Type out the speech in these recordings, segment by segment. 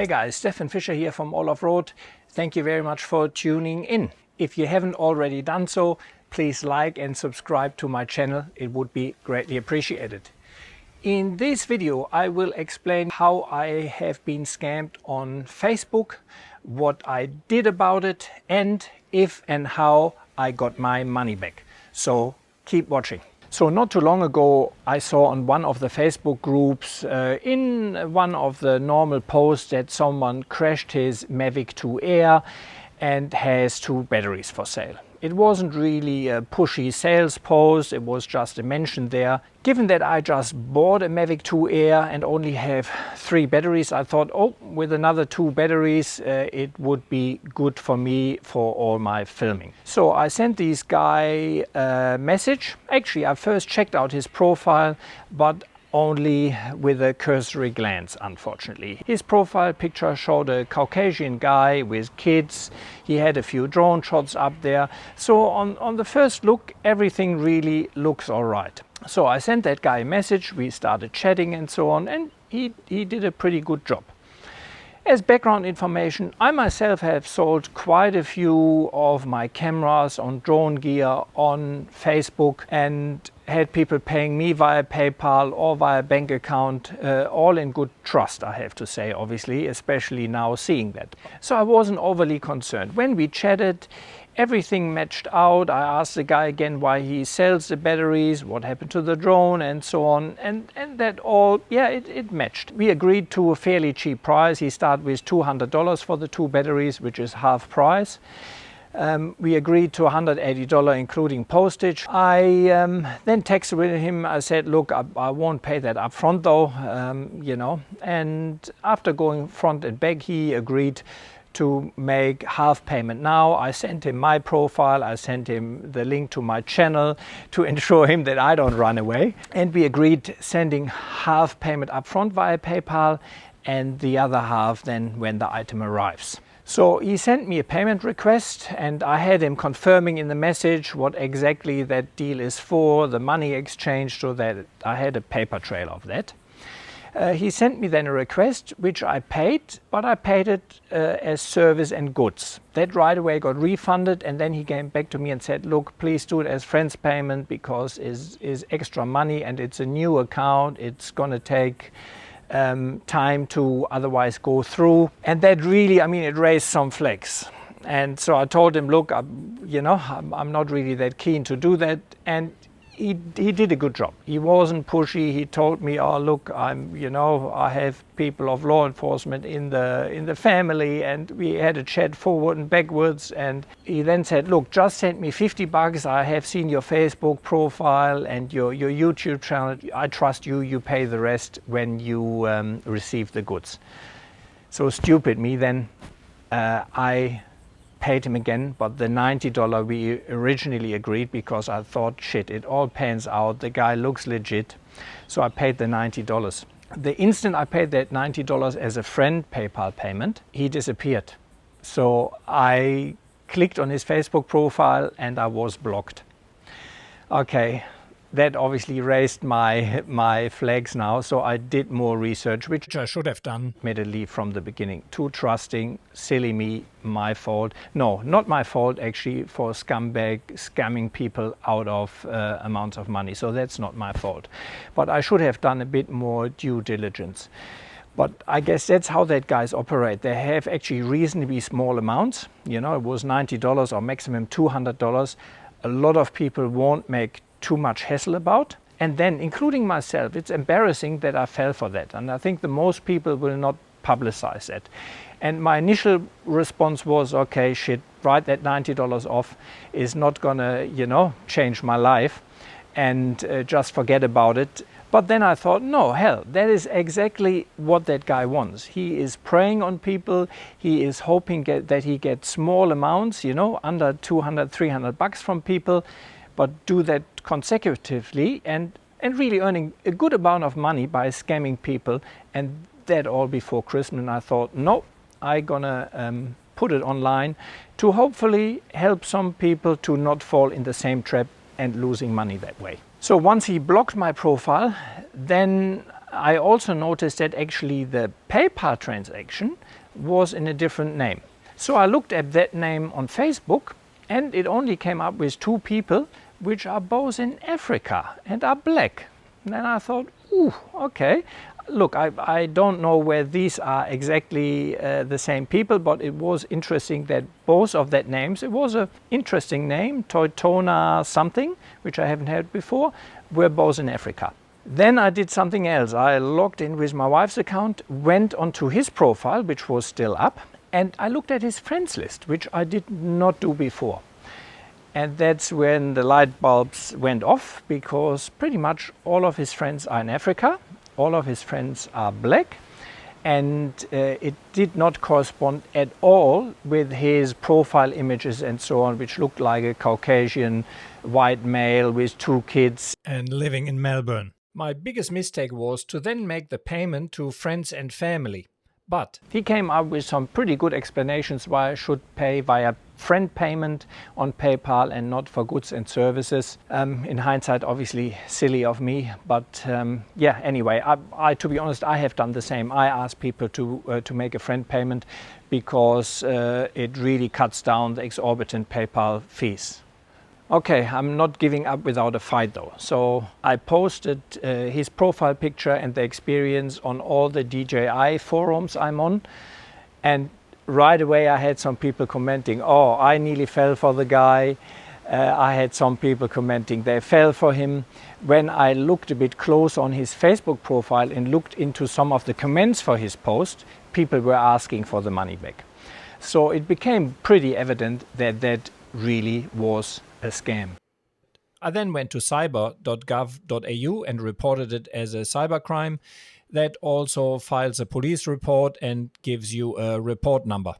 Hey guys, Stefan Fischer here from All Off Road. Thank you very much for tuning in. If you haven't already done so, please like and subscribe to my channel. It would be greatly appreciated. In this video, I will explain how I have been scammed on Facebook, what I did about it, and if and how I got my money back. So keep watching. So not too long ago, I saw on one of the Facebook groups in one of the normal posts that someone crashed his Mavic 2 Air and has 2 batteries for sale. It wasn't really a pushy sales post, it was just a mention there. Given that I just bought a Mavic 2 Air and only have 3 batteries, I thought, oh, with another 2 batteries, it would be good for me for all my filming. So I sent this guy a message. Actually, I first checked out his profile, but only with a cursory glance, unfortunately. His profile picture showed a Caucasian guy with kids. He had a few drone shots up there. So on the first look, everything really looks all right. So I sent that guy a message, we started chatting and so on, and he did a pretty good job. As background information, I myself have sold quite a few of my cameras on Drone Gear on Facebook and had people paying me via PayPal or via bank account, all in good trust, I have to say, obviously, especially now seeing that. So I wasn't overly concerned. When we chatted, everything matched out. I asked the guy again why he sells the batteries, what happened to the drone and so on, and that all, yeah, it matched. We agreed to a fairly cheap price. He started with $200 for the 2 batteries, which is half price. We agreed to $180 including postage. I then texted with him. I said, look, I won't pay that up front though, you know, and after going front and back, he agreed to make half payment now. I sent him my profile, I sent him the link to my channel to ensure him that I don't run away. And we agreed sending half payment up front via PayPal and the other half then when the item arrives. So he sent me a payment request and I had him confirming in the message what exactly that deal is for, the money exchange, so that I had a paper trail of that. He sent me then a request, which I paid, but I paid it as service and goods. That right away got refunded, and then he came back to me and said, look, please do it as friend's payment because is extra money and it's a new account. It's going to take time to otherwise go through. And that really, I mean, it raised some flags. And so I told him, look, I'm not really that keen to do that. And he did a good job. He wasn't pushy. He told me, oh, look, I have people of law enforcement in the family, and we had a chat forward and backwards. And he then said, look, just send me $50. I have seen your Facebook profile and your YouTube channel. I trust you. You pay the rest when you receive the goods. So stupid me then. I paid him again, but the $90 we originally agreed, because I thought, shit, it all pans out, the guy looks legit, so I paid the $90. The instant I paid that $90 as a friend PayPal payment, he disappeared. So I clicked on his Facebook profile and I was blocked. Okay, that obviously raised my flags now, so I did more research, which I should have done, admittedly, from the beginning. Too trusting, silly me, my fault. No, not my fault, actually, for scamming people out of amounts of money, so that's not my fault. But I should have done a bit more due diligence. But I guess that's how that guys operate. They have actually reasonably small amounts. You know, it was $90 or maximum $200. A lot of people won't make too much hassle about, and then including myself, it's embarrassing that I fell for that, and I think the most people will not publicize that. And my initial response was, okay, shit, write that $90 off, is not gonna change my life, and just forget about it. But then I thought, no, hell, that is exactly what that guy wants. He is preying on people. He is hoping that he gets small amounts, under $200, $300 from people, but do that consecutively and really earning a good amount of money by scamming people, and that all before Christmas. And I thought, no, I'm gonna put it online to hopefully help some people to not fall in the same trap and losing money that way. So once he blocked my profile, then I also noticed that actually the PayPal transaction was in a different name. So I looked at that name on Facebook and it only came up with 2 people which are both in Africa and are black. And then I thought, ooh, okay. Look, I don't know where these are exactly the same people, but it was interesting that both of that names, it was an interesting name, Toitona something, which I haven't heard before, were both in Africa. Then I did something else. I logged in with my wife's account, went onto his profile, which was still up, and I looked at his friends list, which I did not do before. And that's when the light bulbs went off, because pretty much all of his friends are in Africa. All of his friends are black, and it did not correspond at all with his profile images and so on, which looked like a Caucasian white male with 2 kids and living in Melbourne. My biggest mistake was to then make the payment to friends and family. But he came up with some pretty good explanations why I should pay via friend payment on PayPal and not for goods and services. In hindsight, obviously silly of me, but yeah, anyway, I to be honest, I have done the same. I ask people to make a friend payment because it really cuts down the exorbitant PayPal fees. Okay, I'm not giving up without a fight though. So I posted his profile picture and the experience on all the DJI forums I'm on. And right away I had some people commenting, oh, I nearly fell for the guy. I had some people commenting they fell for him. When I looked a bit close on his Facebook profile and looked into some of the comments for his post, people were asking for the money back. So it became pretty evident that that really was a scam. I then went to cyber.gov.au and reported it as a cybercrime. That also files a police report and gives you a report number.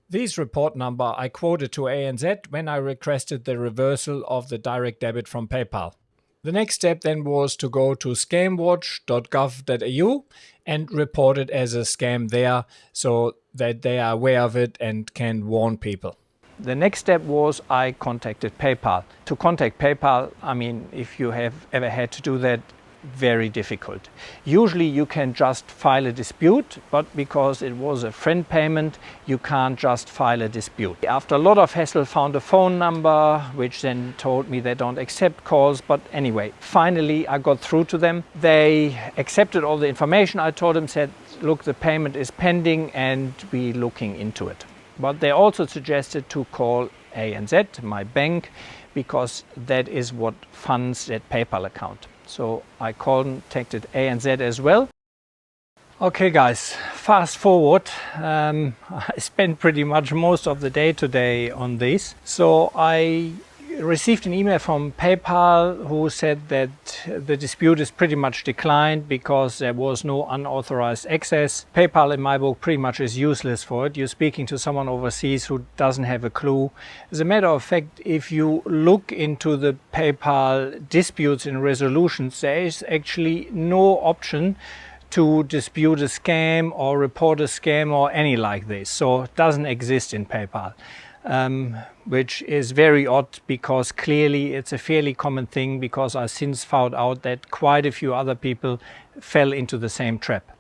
This report number I quoted to ANZ when I requested the reversal of the direct debit from PayPal. The next step then was to go to scamwatch.gov.au and report it as a scam there so that they are aware of it and can warn people. The next step was I contacted PayPal. To contact PayPal, I mean, if you have ever had to do that, very difficult. Usually you can just file a dispute, but because it was a friend payment, you can't just file a dispute. After a lot of hassle, found a phone number, which then told me they don't accept calls. But anyway, finally I got through to them. They accepted all the information I told them, said, look, the payment is pending and we're looking into it. But they also suggested to call ANZ, my bank, because that is what funds that PayPal account. So I contacted ANZ as well. Okay guys, fast forward. I spent pretty much most of the day today on this. So I received an email from PayPal who said that the dispute is pretty much declined because there was no unauthorized access. PayPal in my book pretty much is useless for it. You're speaking to someone overseas who doesn't have a clue. As a matter of fact, if you look into the PayPal disputes and resolutions, there is actually no option to dispute a scam or report a scam or any like this. So it doesn't exist in PayPal. Which is very odd because clearly it's a fairly common thing, because I since found out that quite a few other people fell into the same trap.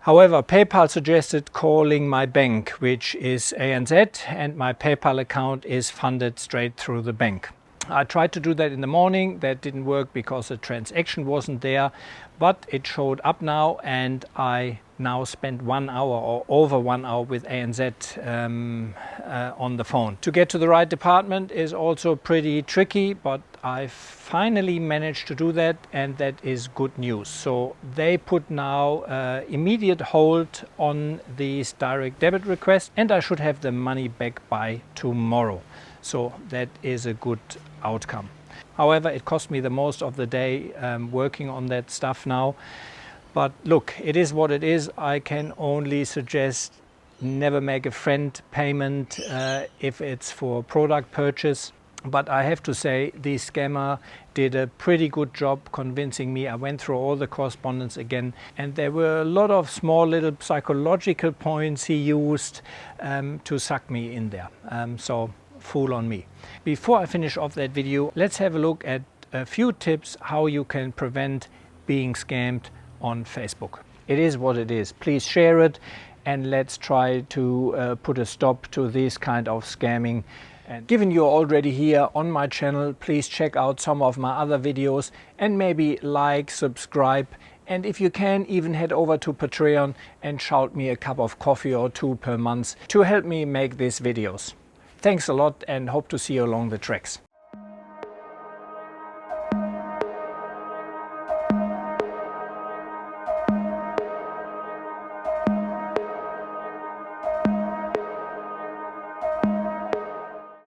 However, PayPal suggested calling my bank, which is ANZ, and my PayPal account is funded straight through the bank. I tried to do that in the morning. That didn't work because the transaction wasn't there, but it showed up now, and I now spent 1 hour or over 1 hour with ANZ on the phone. To get to the right department is also pretty tricky, but I finally managed to do that, and that is good news. So they put now immediate hold on these direct debit requests, and I should have the money back by tomorrow. So that is a good outcome. However, it cost me the most of the day working on that stuff now. But look, it is what it is. I can only suggest never make a friend payment if it's for product purchase. But I have to say, the scammer did a pretty good job convincing me. I went through all the correspondence again, and there were a lot of small little psychological points he used to suck me in there. So fool on me. Before I finish off that video, let's have a look at a few tips how you can prevent being scammed on Facebook. It is what it is. Please share it and let's try to put a stop to this kind of scamming. And given you're already here on my channel, please check out some of my other videos and maybe like, subscribe, and if you can, even head over to Patreon and shout me a cup of coffee or two per month to help me make these videos. Thanks a lot and hope to see you along the tracks.